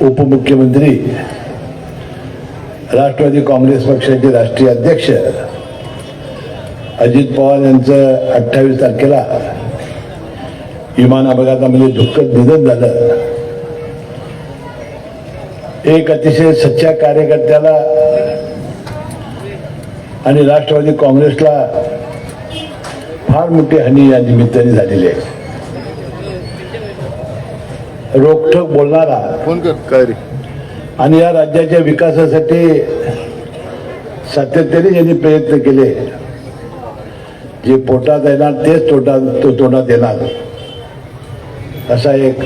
उपमुख्यमंत्री राष्ट्रवादी काँग्रेस पक्षाचे राष्ट्रीय अध्यक्ष अजित पवार यांचं 28 तारखेला विमान अपघातामध्ये दुःखद निधन झालं. एक अतिशय सच्च्या कार्यकर्त्याला आणि राष्ट्रवादी काँग्रेसला फार मोठी हानी या निमित्ताने झालेली आहे. रोखठोक बोलणारा आणि या राज्याच्या विकासासाठी सातत्याने ज्यांनी प्रयत्न केले, जे पोटात येणार तेच तोंडात येणार असा एक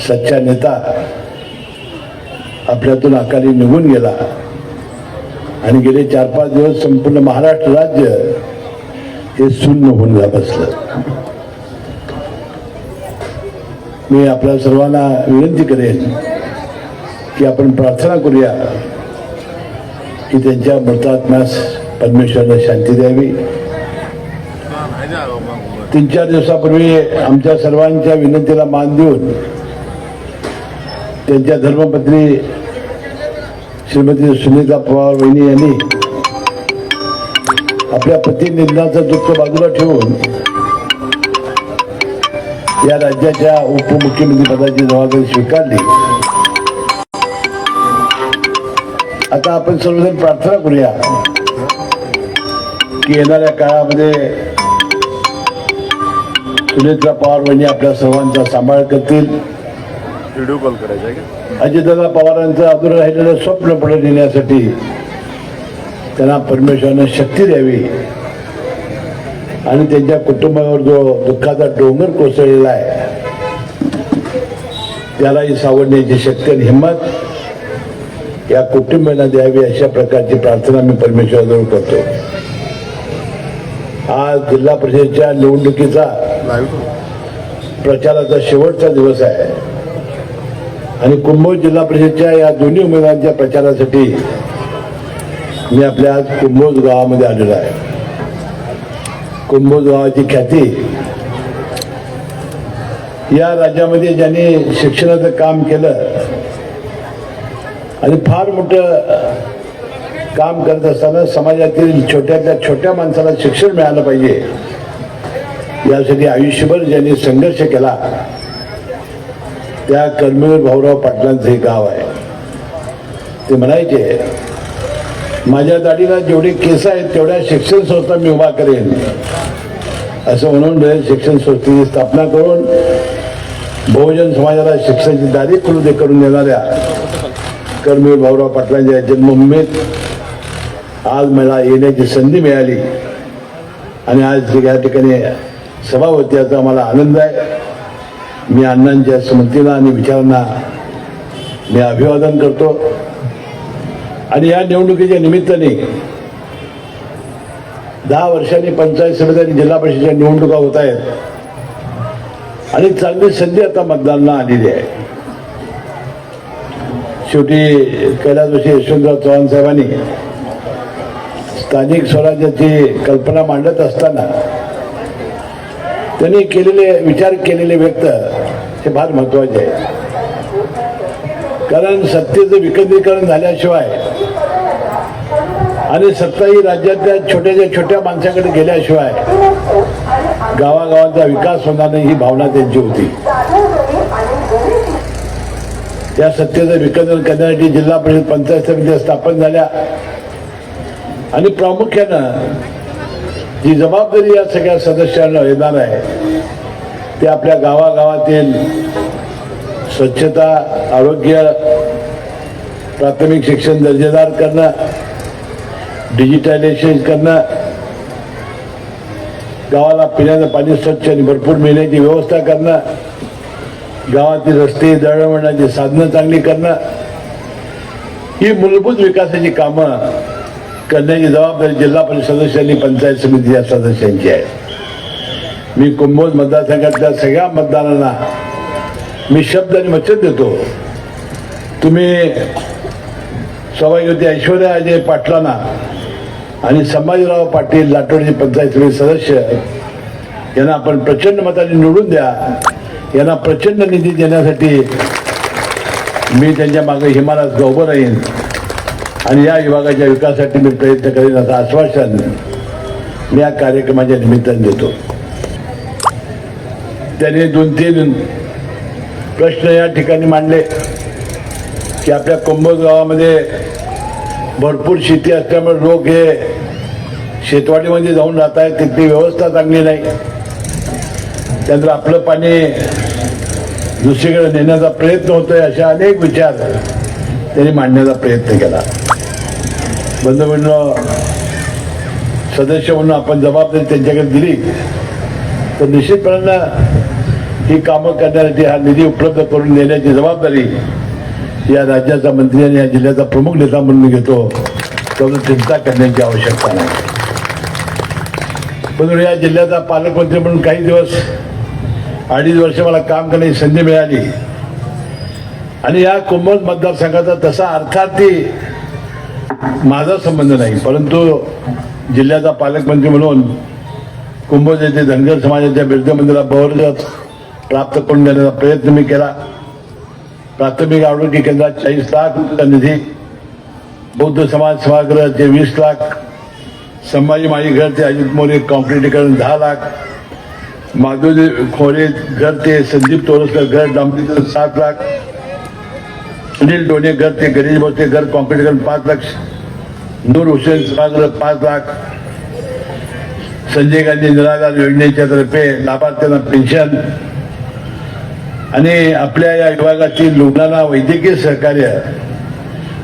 सच्चा नेता आपल्यातून अकाली निघून गेला आणि गेले 4-5 दिवस संपूर्ण महाराष्ट्र राज्य हे शून्य होऊन बसलं. मी आपल्या सर्वांना विनंती करेन की आपण प्रार्थना करूया की त्यांच्या मृतात्म्यास परमेश्वराने शांती द्यावी. 3-4 दिवसापूर्वी आमच्या सर्वांच्या विनंतीला मान देऊन त्यांच्या धर्मपत्नी श्रीमती सुनीता पवार वहिनी यांनी आपल्या पती निधनाचं दुःख बाजूला ठेवून या राज्याच्या उपमुख्यमंत्री पदाची जबाबदारी स्वीकारली. आता आपण सर्वजण प्रार्थना करूया की येणाऱ्या काळामध्ये सुनीता पवार वहिनी आपल्या सर्वांचा सांभाळ करतील. व्हिडिओ कॉल करायचा आहे. अजितदादा पवारांचं अधुरं राहिलेलं स्वप्न पुढे नेण्यासाठी त्यांना परमेश्वरानं शक्ती द्यावी आणि त्यांच्या कुटुंबावर जो दुःखाचा डोंगर कोसळलेला आहे त्यालाही सावरण्याची शक्ती आणि हिंमत या कुटुंबियांना द्यावी अशा प्रकारची प्रार्थना मी परमेश्वराजवळ करतो. आज जिल्हा परिषदेच्या निवडणुकीचा प्रचाराचा शेवटचा दिवस आहे आणि कुंभोज जिल्हा परिषदच्या या दोन्ही उमेदवारांच्या प्रचारासाठी मी आपल्या आज कुंभोज गावामध्ये आलेलो आहे. कुंभोज गावाची ख्याती या राज्यामध्ये ज्यांनी शिक्षणाचं काम केलं आणि फार मोठं काम करत असताना समाजातील छोट्यातल्या छोट्या माणसाला शिक्षण मिळालं पाहिजे यासाठी आयुष्यभर ज्यांनी संघर्ष केला त्या कर्मवीर भाऊराव पाटलांचं हे गाव आहे. ते म्हणायचे, माझ्या दाढीला जेवढे केस आहेत तेवढ्या शिक्षण संस्था मी उभा करेन. असं म्हणून शिक्षण संस्थेची स्थापना करून बहुजन समाजाला शिक्षणाची दारी खुली करून देणाऱ्या कर्मवीर भाऊराव पाटलांच्या जन्मभूमीत आज मला येण्याची संधी मिळाली आणि आज या ठिकाणी सभा होती याचा मला आनंद आहे. मी अण्णांच्या स्मृतीला आणि विचारांना मी अभिवादन करतो आणि या निवडणुकीच्या निमित्ताने 10 वर्षांनी पंचायत समिती आणि जिल्हा परिषदेच्या निवडणुका होत आहेत आणि चांगली संधी आता मतदानाला आलेली आहे. शेवटी कैलासवासी यशवंतराव चव्हाण साहेबांनी स्थानिक स्वराज्याची कल्पना मांडत असताना त्यांनी विचार केलेले व्यक्त हे फार महत्वाचे आहे. कारण सत्तेचं विकेंद्रीकरण झाल्याशिवाय आणि सत्ता ही राज्यातल्या छोट्या माणसाकडे गेल्याशिवाय गावागावांचा विकास होणार नाही ही भावना त्यांची होती. त्या सत्तेचं विकेंद्रीकरण करण्यासाठी जिल्हा परिषद पंचायत समित्या स्थापन झाल्या आणि प्रामुख्यानं जी जबाबदारी या सगळ्या सदस्यांना येणार आहे ते आपल्या गावागावातील स्वच्छता, आरोग्य, प्राथमिक शिक्षण दर्जेदार करणं, डिजिटलायझेशन करणं, गावाला पिण्याचं पाणी स्वच्छ आणि भरपूर मिळण्याची व्यवस्था करणं, गावातील रस्ते, दळणवळणाची साधनं चांगली करणं, ही मूलभूत विकासाची कामं करण्याची जबाबदारी जिल्हा परिषद सदस्यांनी, पंचायत समितीच्या सदस्यांची आहे. मी कुंभोज मतदारसंघातल्या सगळ्या मतदारांना मी शब्द आणि वचन देतो, तुम्ही सभागृह ऐश्वर्या अजय पाटलांना आणि संभाजीराव पाटील लाटोडचे पंचायत समिती सदस्य यांना आपण प्रचंड मताने निवडून द्या. यांना प्रचंड निधी देण्यासाठी मी त्यांच्या मागे हिमालयात उभं राहीन आणि या विभागाच्या विकासासाठी मी प्रयत्न करेन असं आश्वासन मी या कार्यक्रमाच्या निमित्ताने देतो. त्यांनी 2-3 प्रश्न या ठिकाणी मांडले की आपल्या कुंभोज गावामध्ये भरपूर शेती असल्यामुळे लोक हे शेतवाडीमध्ये जाऊन राहत आहेत, तिथली व्यवस्था चांगली नाही, त्यानंतर आपलं पाणी दुसरीकडे नेण्याचा प्रयत्न होतोय, अशा अनेक विचार त्यांनी मांडण्याचा प्रयत्न केला. बंधूंनो, सदस्य म्हणून आपण जबाबदारी त्यांच्याकडे दिली तर निश्चितपणे ही कामं करण्यासाठी हा निधी उपलब्ध करून देण्याची जबाबदारी या राज्याचा मंत्री आणि या जिल्ह्याचा प्रमुख नेता म्हणून घेतो. त्यामुळे चिंता करण्याची आवश्यकता नाही. पण या जिल्ह्याचा पालकमंत्री म्हणून काही दिवस 2.5 वर्ष मला काम करण्याची संधी मिळाली आणि या कुंभोज मतदारसंघाचा तसा अर्थार्थी माझा संबंध नाही, परंतु जिल्ह्याचा पालकमंत्री म्हणून कुंभोज येथे धनगर समाजाच्या बिरजा मंदिराला बहर प्राप्त करून देण्याचा प्रयत्न मी केला. प्राथमिक आरोग्य केंद्रात 40 लाख रुपयाचा निधी, बौद्ध समाज सभागृहाचे 20 लाख, संभाजी माळी घर ते अजित मोरे कॉन्क्रिटीकरण 10 लाख, माधुरी खोरे घर ते संदीप तोरसकर घर डांबरीकरण 7 लाख, सुनील डोणे घर ते गणेश भोसले घर कॉन्क्रिटीकरण 5 लाख, नूर हुसेन सभागृह 5 लाख, संजय गांधी निराधार योजनेच्या तर्फे लाभार्थ्यांना पेन्शन आणि आपल्या या विभागातील रुग्णांना वैद्यकीय सहकार्य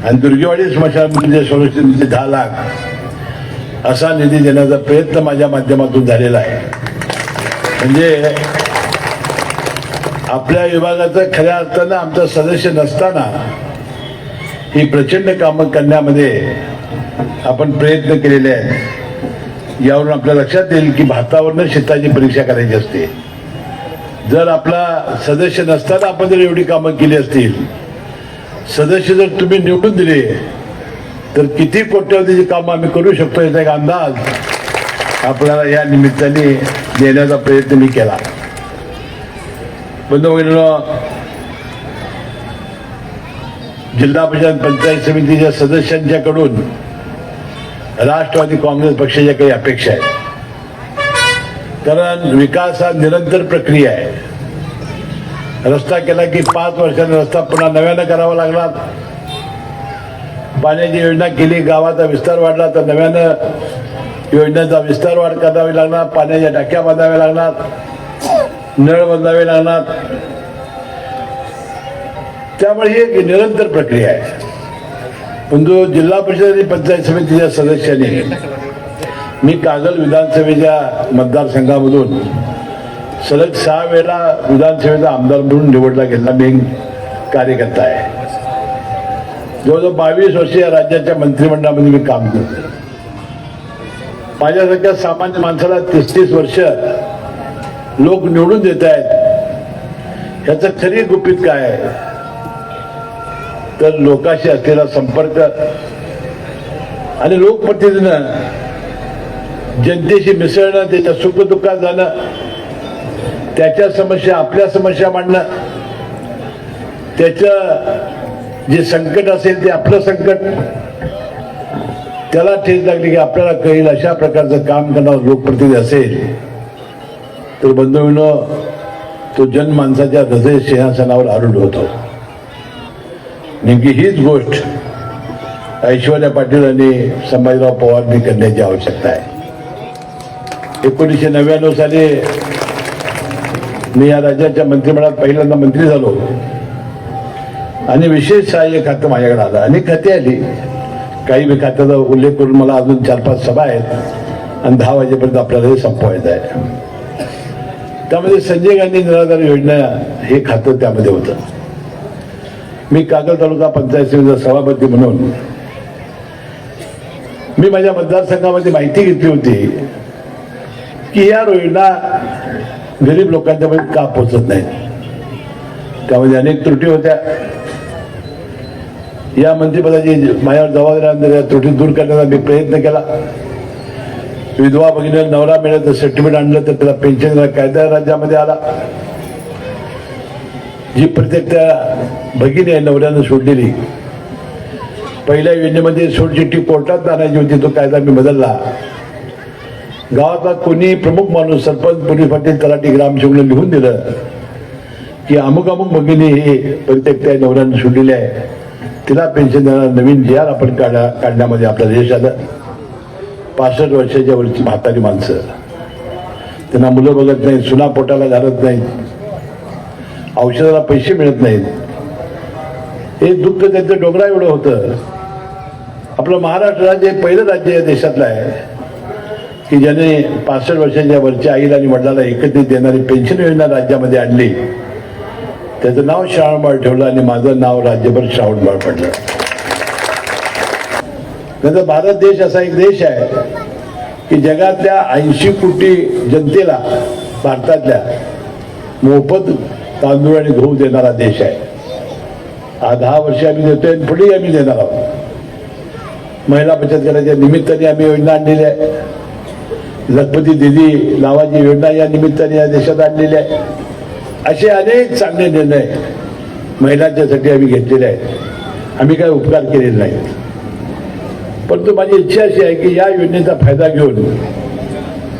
आणि दुर्गेवाडी स्मशानभूमीचे संरक्षण निधी 10 लाख असा निधी देण्याचा प्रयत्न माझ्या माध्यमातून झालेला आहे. म्हणजे आपल्या विभागाचं खऱ्या अर्थानं आमचा सदस्य नसताना ही प्रचंड कामं करण्यामध्ये आपण प्रयत्न केलेले आहेत. यावरून आपल्या लक्षात येईल की भातावरनं शेताची परीक्षा करायची असते. जर आपला सदस्य नसताना आपण जर एवढी कामं केली असतील, सदस्य जर तुम्ही निवडून दिले तर किती कोट्यवधीची कामं आम्ही करू शकतो याचा एक अंदाज आपल्याला या निमित्ताने देण्याचा प्रयत्न मी केला. बंधूभगिनींनो, जिल्हा परिषद पंचायत समितीच्या सदस्यांच्याकडून राष्ट्रवादी काँग्रेस पक्षाच्या काही अपेक्षा आहेत. कारण विकास हा निरंतर प्रक्रिया आहे. रस्ता केला की 5 वर्षांनी रस्ता पुन्हा नव्यानं करावा लागला. पाण्याची योजना केली, गावाचा विस्तार वाढला तर नव्यानं योजनेचा विस्तार वाढ करावी लागणार, पाण्याच्या टाक्या बांधाव्या लागणार, नळ बांधावे लागणार. त्यामुळे ही एक निरंतर प्रक्रिया आहे. पण जो जिल्हा परिषद आणि पंचायत समितीच्या सदस्यांनी मी कागल विधानसभेच्या मतदारसंघामधून सलग 6 वेळा विधानसभेचा आमदार म्हणून निवडला गेला मी कार्यकर्ता आहे. जवळजवळ 22 वर्ष या राज्याच्या मंत्रिमंडळामध्ये मी काम करतो. माझ्यासारख्या सामान्य माणसाला 30 वर्ष लोक निवडून देत आहेत. ह्याचं खरी गुपित काय आहे तर लोकांशी असलेला संपर्क आणि लोकप्रतिनिधीनं जनतेशी मिसळणं, त्याच्या सुखदुःखात जाणं, त्याच्या समस्या आपल्या समस्या मांडणं, त्याचं जे संकट असेल ते आपलं संकट, त्याला ठेच लागली की आपल्याला कळेल अशा प्रकारचं काम करणारा लोकप्रतिनिधी असेल तर बंधूंनो तो जनमानसाच्या हृदय सिंहासनावर आरूढ होतो. नेमकी हीच गोष्ट ऐश्वर्या पाटील आणि संभाजीराव पवारनी करण्याची आवश्यकता आहे. 1999 साली मी या राज्याच्या मंत्रिमंडळात पहिल्यांदा मंत्री झालो आणि विशेष सहाय्य खातं माझ्याकडे आलं. अनेक खाती आली, काही मी खात्याचा उल्लेख करून मला अजून 4-5 सभा आहेत आणि 10 वाजेपर्यंत आपल्याला हे संपवायचं आहे. त्यामध्ये संजय गांधी निराधार योजना हे खातं त्यामध्ये होतं. मी कागल तालुका पंचायत समितीचा सभापती म्हणून मी माझ्या मतदारसंघामध्ये माहिती घेतली होती की या योजना गरीब लोकांच्या मध्ये का पोहोचत नाहीत. त्यामध्ये अनेक त्रुटी होत्या. या मंत्रिपदाची माझ्यावर जबाबदारी, त्रुटी दूर करण्याचा मी प्रयत्न केला. विधवा भगिनीला नवरा मिळालं तर सर्टिफिकेट आणलं तर त्याला पेन्शन कायदा राज्यामध्ये आला. जी प्रत्येक त्या भगिनी आहे नवऱ्यानं सोडलेली, पहिल्या योजनेमध्ये सोडचिठ्ठी कोर्टात आणायची होती, तो कायदा मी बदलला. गावातला कोणी प्रमुख माणूस, सरपंच, पोलीस पाटील, तलाठी, ग्रामसेवकने लिहून दिलं की अमुक अमुक भगिनी हे प्रत्येक त्या नवऱ्यानं सोडलेली आहे, तिला पेन्शन देणार नवीन जी आर आपण काढण्यामध्ये आपला देश आलं. 65 वर्षाच्या वरची म्हातारी माणसं, त्यांना मुलं बघत नाहीत, सुना पोटाला घालत नाहीत, औषधाला पैसे मिळत नाहीत. हे दुःख त्यांचं डोंगरा एवढं होतं. आपलं महाराष्ट्र राज्य हे पहिलं राज्य या देशातलं आहे की ज्याने 65 वर्षाच्या वरच्या आईला आणि वडिलाला एकत्रित देणारी पेन्शन योजना राज्यामध्ये आणली. त्याचं नाव श्रावणबाळ ठेवलं आणि माझं नाव राज्यभर श्रावणबाळ पडलं. नंतर भारत देश असा एक देश आहे की जगातल्या 80 कोटी जनतेला भारतातल्या मोफत तांदूळ आणि गहू देणारा देश आहे. 10 वर्ष आम्ही देतोय आणि पुढेही आम्ही देणार आहोत. महिला बचत गटाच्या निमित्ताने आम्ही योजना आणलेली आहे. लखपती दिदी नावाची योजना या निमित्ताने या देशात आणलेली आहे. असे अनेक चांगले निर्णय महिलांच्यासाठी आम्ही घेतलेले आहेत. आम्ही काय उपकार केलेले नाहीत. परंतु माझी इच्छा अशी आहे की या योजनेचा फायदा घेऊन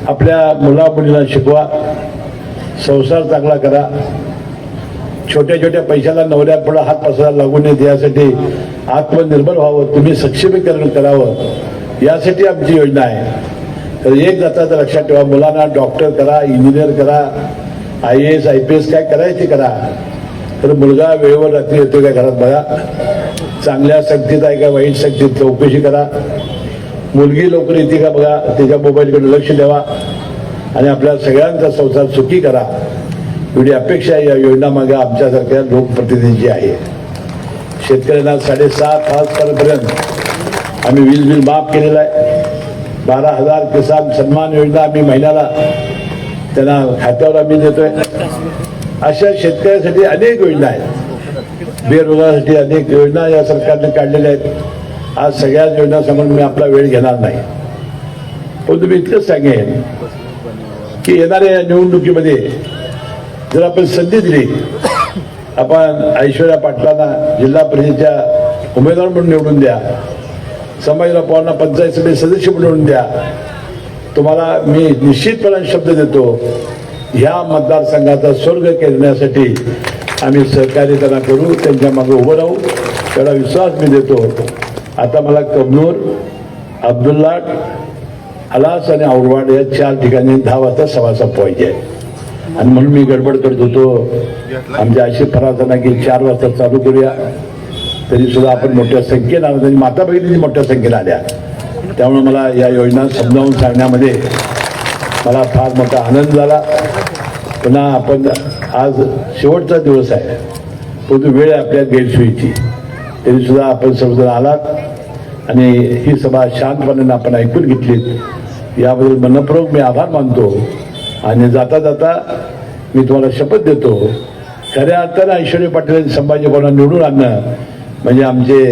आपल्या मुला मुलींना शिकवा, संसार चांगला करा, छोट्या छोट्या पैशाला नवऱ्या पुढे हात पसरायला लागू नये यासाठी आत्मनिर्भर व्हावं, तुम्ही सक्षमीकरण करावं, यासाठी आमची योजना आहे. तर एक जाता लक्षात ठेवा, मुलांना डॉक्टर करा, इंजिनियर करा, IAS IPS काय करायचे करा. तर मुलगा वेळेवर रात्री येतो का घरात बघा, चांगल्या संगतीत आहे का वाईट संगतीत चौकशी करा, मुलगी लवकर येते का बघा, त्याच्या मोबाईलकडे लक्ष द्यावा आणि आपल्या सगळ्यांचा संसार सुखी करा. एवढी अपेक्षा या योजना मागे आमच्यासारख्या लोकप्रतिनिधींची आहे. शेतकऱ्यांना 7.5 पर्यंत आम्ही वीज बिल माफ केलेलं आहे. 12,000 किसान सन्मान योजना आम्ही महिन्याला त्यांना खात्यावर आम्ही देतोय. अशा शेतकऱ्यांसाठी अनेक योजना आहेत. बेरोजगारासाठी अनेक योजना या सरकारने काढलेल्या आहेत. आज सगळ्याच योजना समोर मी आपला वेळ घेणार नाही, पण तुम्ही इतकंच सांगेन की येणाऱ्या या निवडणुकीमध्ये जर आपण संधी दिली, आपण ऐश्वर्या पाटलांना जिल्हा परिषदेच्या उमेदवार म्हणून निवडून द्या, संभाजीराव पवारांना पंचायत समिती सदस्य म्हणून द्या, तुम्हाला मी निश्चितपणे शब्द देतो, ह्या मतदारसंघाचा स्वर्ग करण्यासाठी आम्ही सहकार्य त्यांना करू, त्यांच्या मागे उभं राहू, त्याला विश्वास मी देतो. आता मला कमनूर, अब्दुल्ला, हलास आणि औरवाड या 4 ठिकाणी 10 वाजता सभा संपवायची आहे. आणि म्हणून मी गडबड करत होतो. आमच्या अशी फरासांना की 4 वाजता चालू करूया, तरी सुद्धा आपण मोठ्या संख्येनं आलो आणि माता भगिनी मोठ्या संख्येनं आल्या. त्यामुळे मला या योजना समजावून सांगण्यामध्ये मला फार मोठा आनंद झाला. पुन्हा आपण आज शेवटचा दिवस आहे, परंतु वेळ आपल्या गैरसोयीची, तरी सुद्धा आपण सर्वजण आलात आणि ही सभा शांतपणे आपण ऐकून घेतली, याबद्दल मनपूर्वक मी आभार मानतो. आणि जाता जाता मी तुम्हाला शपथ देतो, खऱ्या अर्थानं ऐश्वर्या पाटील आणि संभाजी पवारांना निवडून आणणं म्हणजे आमचे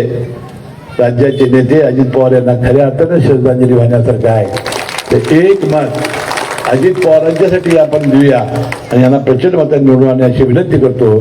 राज्याचे नेते अजित पवार यांना खऱ्या अर्थानं श्रद्धांजली वाहण्यासारखं आहे. ते एक मत अजित पवारांच्यासाठी आपण देऊया आणि यांना प्रचंड मतांनी निवडून आणण्याची विनंती करतो.